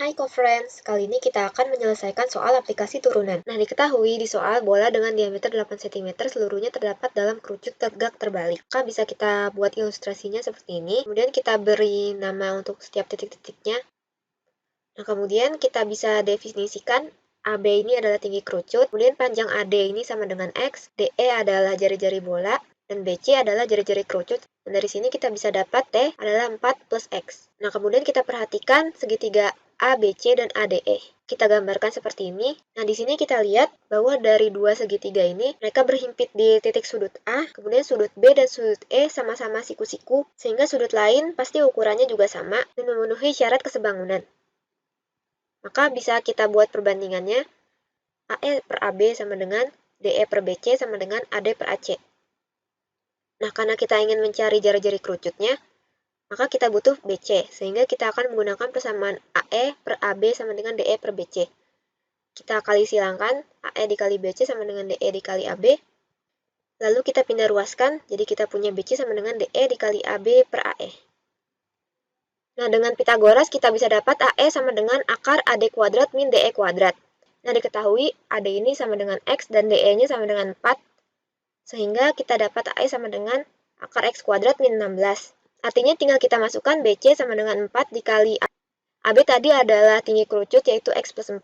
Hai co-friends, kali ini kita akan menyelesaikan soal aplikasi turunan. Nah, diketahui di soal bola dengan diameter 8 cm seluruhnya terdapat dalam kerucut tegak terbalik. Maka bisa kita buat ilustrasinya seperti ini. Kemudian kita beri nama untuk setiap titik-titiknya. Nah, kemudian kita bisa definisikan AB ini adalah tinggi kerucut, kemudian panjang AD ini sama dengan X, DE adalah jari-jari bola, dan BC adalah jari-jari kerucut. Dan dari sini kita bisa dapat T adalah 4 plus X. Nah, kemudian kita perhatikan segitiga ABC dan ADE. Kita gambarkan seperti ini. Nah, di sini kita lihat bahwa dari dua segitiga ini, mereka berhimpit di titik sudut A, kemudian sudut B dan sudut E sama-sama siku-siku, sehingga sudut lain pasti ukurannya juga sama dan memenuhi syarat kesebangunan. Maka bisa kita buat perbandingannya, AE per AB sama dengan DE per BC sama dengan AD per AC. Nah, karena kita ingin mencari jari-jari kerucutnya, maka kita butuh BC, sehingga kita akan menggunakan persamaan AE per AB sama dengan DE per BC. Kita kali silangkan, AE dikali BC sama dengan DE dikali AB, lalu kita pindah ruaskan, jadi kita punya BC sama dengan DE dikali AB per AE. Nah, dengan Pitagoras kita bisa dapat AE sama dengan akar AD kuadrat min DE kuadrat. Nah, diketahui AD ini sama dengan X dan DE-nya sama dengan 4, sehingga kita dapat AE sama dengan akar X kuadrat min 16. Artinya tinggal kita masukkan BC sama dengan 4 dikali AB tadi adalah tinggi kerucut yaitu X plus 4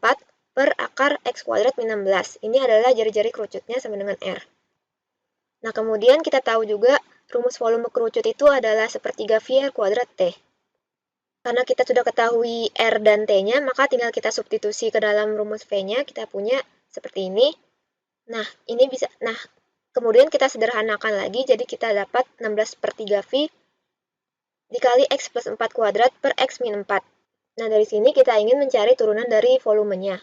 per akar X kuadrat min 16. Ini adalah jari-jari kerucutnya sama dengan R. Nah, kemudian kita tahu juga rumus volume kerucut itu adalah sepertiga V R kuadrat T. Karena kita sudah ketahui R dan T-nya, maka tinggal kita substitusi ke dalam rumus V-nya, kita punya seperti ini. Nah, ini bisa, kemudian kita sederhanakan lagi, jadi kita dapat 16 per 3 V dikali X plus 4 kuadrat per X min 4. Nah, dari sini kita ingin mencari turunan dari volumenya.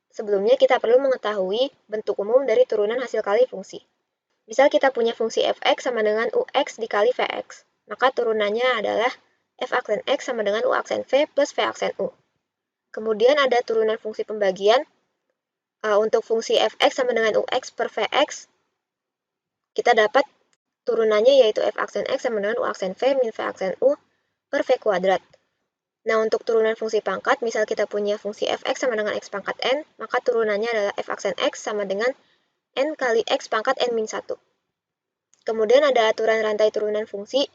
Sebelumnya kita perlu mengetahui bentuk umum dari turunan hasil kali fungsi. Misal kita punya fungsi fx sama dengan ux dikali vx, maka turunannya adalah f aksen x sama dengan u aksen v plus v aksen u. Kemudian ada turunan fungsi pembagian. Untuk fungsi fx sama dengan ux per vx, kita dapat turunannya yaitu f aksen x sama dengan u aksen v min v aksen u per v kuadrat. Nah, untuk turunan fungsi pangkat, misal kita punya fungsi fx sama dengan x pangkat n, maka turunannya adalah f aksen x sama dengan n kali x pangkat n min 1. Kemudian ada aturan rantai turunan fungsi.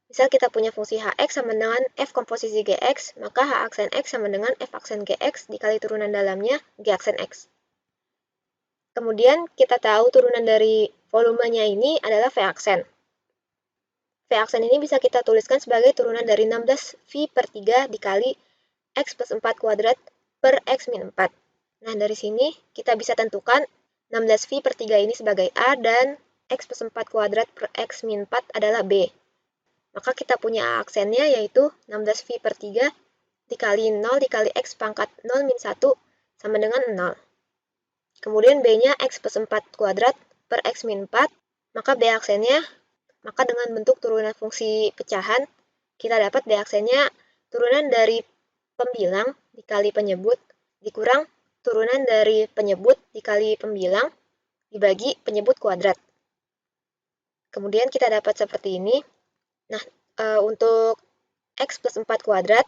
Misal kita punya fungsi hx sama dengan f komposisi gx, maka h aksen x sama dengan f aksen gx dikali turunan dalamnya g aksen x. Kemudian kita tahu turunan dari volumenya ini adalah v aksen. V aksen ini bisa kita tuliskan sebagai turunan dari 16 V per 3 dikali X plus 4 kuadrat per X min 4. Nah, dari sini kita bisa tentukan 16 V per 3 ini sebagai A dan X plus 4 kuadrat per X min 4 adalah B. Maka kita punya A aksennya yaitu 16 V per 3 dikali 0 dikali X pangkat 0 min 1 sama dengan 0. Kemudian B-nya X plus 4 kuadrat per X min 4, maka B aksennya, maka dengan bentuk turunan fungsi pecahan, kita dapat D aksennya turunan dari pembilang dikali penyebut, dikurang turunan dari penyebut dikali pembilang, dibagi penyebut kuadrat. Kemudian kita dapat seperti ini. Nah, untuk X plus 4 kuadrat,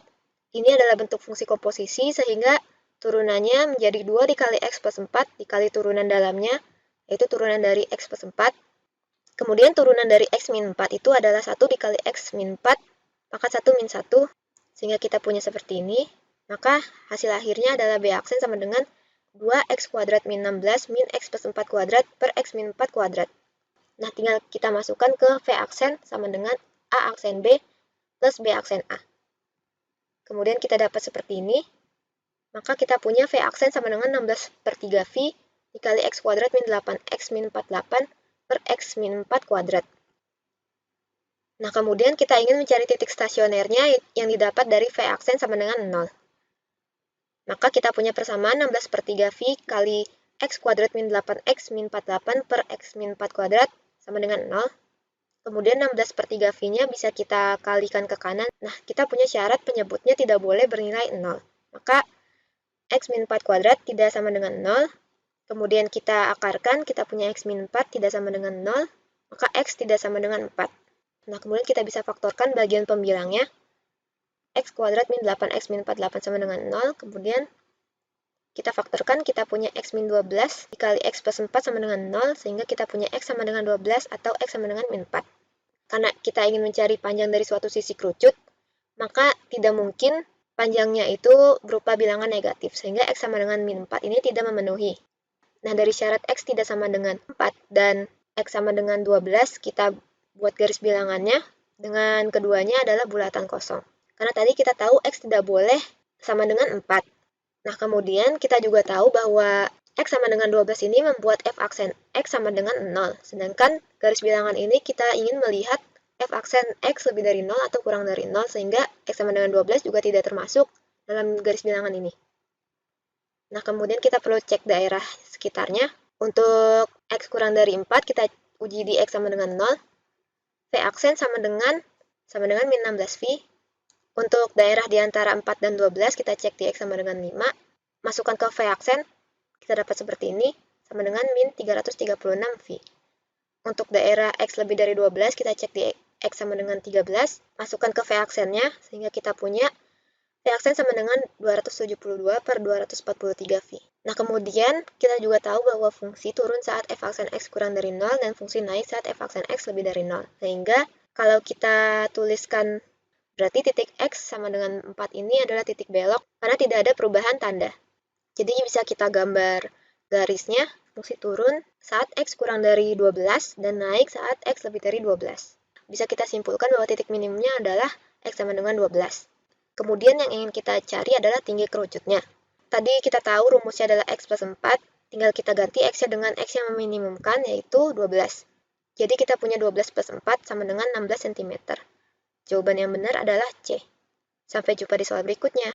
ini adalah bentuk fungsi komposisi, sehingga turunannya menjadi 2 dikali X plus 4 dikali turunan dalamnya, yaitu turunan dari X plus 4. Kemudian turunan dari X min 4 itu adalah 1 dikali X min 4, maka 1 min 1, sehingga kita punya seperti ini. Maka hasil akhirnya adalah B aksen sama dengan 2X kuadrat min 16 min X plus 4 kuadrat per X min 4 kuadrat. Nah, tinggal kita masukkan ke V aksen sama dengan A aksen B plus B aksen A. Kemudian kita dapat seperti ini. Maka kita punya V aksen sama dengan 16 per 3 V dikali X kuadrat min 8X min 48 per X min 4 kuadrat. Nah, kemudian kita ingin mencari titik stasionernya yang didapat dari V aksen sama dengan 0. Maka kita punya persamaan 16 per 3 V kali X kuadrat min 8X min 48 per X min 4 kuadrat sama dengan 0. Kemudian 16 per 3 V-nya bisa kita kalikan ke kanan. Nah, kita punya syarat penyebutnya tidak boleh bernilai 0. Maka X min 4 kuadrat tidak sama dengan 0. Kemudian kita akarkan, kita punya X min 4 tidak sama dengan 0, maka X tidak sama dengan 4. Nah, kemudian kita bisa faktorkan bagian pembilangnya. X kuadrat min 8X min 48 sama dengan 0. Kemudian kita faktorkan, kita punya X min 12 dikali X plus 4 sama dengan 0, sehingga kita punya X sama dengan 12 atau X sama dengan min 4. Karena kita ingin mencari panjang dari suatu sisi kerucut, maka tidak mungkin panjangnya itu berupa bilangan negatif, sehingga X sama dengan min 4 ini tidak memenuhi. Nah, dari syarat X tidak sama dengan 4 dan X sama dengan 12, kita buat garis bilangannya dengan keduanya adalah bulatan kosong. Karena tadi kita tahu X tidak boleh sama dengan 4. Nah, kemudian kita juga tahu bahwa X sama dengan 12 ini membuat F aksen X sama dengan 0. Sedangkan garis bilangan ini kita ingin melihat F aksen X lebih dari 0 atau kurang dari 0, sehingga X sama dengan 12 juga tidak termasuk dalam garis bilangan ini. Nah, kemudian kita perlu cek daerah sekitarnya. Untuk X kurang dari 4, kita uji di X sama dengan 0. V aksen sama dengan min 16V. Untuk daerah di antara 4 dan 12, kita cek di X sama dengan 5. Masukkan ke V aksen, kita dapat seperti ini, sama dengan min 336V. Untuk daerah X lebih dari 12, kita cek di X sama dengan 13. Masukkan ke V aksennya, sehingga kita punya V aksen sama dengan 272 per 243V. Nah, kemudian kita juga tahu bahwa fungsi turun saat F aksen X kurang dari 0 dan fungsi naik saat F aksen X lebih dari 0. Sehingga kalau kita tuliskan, berarti titik X sama dengan 4 ini adalah titik belok karena tidak ada perubahan tanda. Jadi bisa kita gambar garisnya, fungsi turun saat X kurang dari 12 dan naik saat X lebih dari 12. Bisa kita simpulkan bahwa titik minimumnya adalah X sama dengan 12. Kemudian yang ingin kita cari adalah tinggi kerucutnya. Tadi kita tahu rumusnya adalah X plus 4, tinggal kita ganti X-nya dengan X yang meminimumkan, yaitu 12. Jadi kita punya 12 plus 4 sama dengan 16 cm. Jawaban yang benar adalah C. Sampai jumpa di soal berikutnya.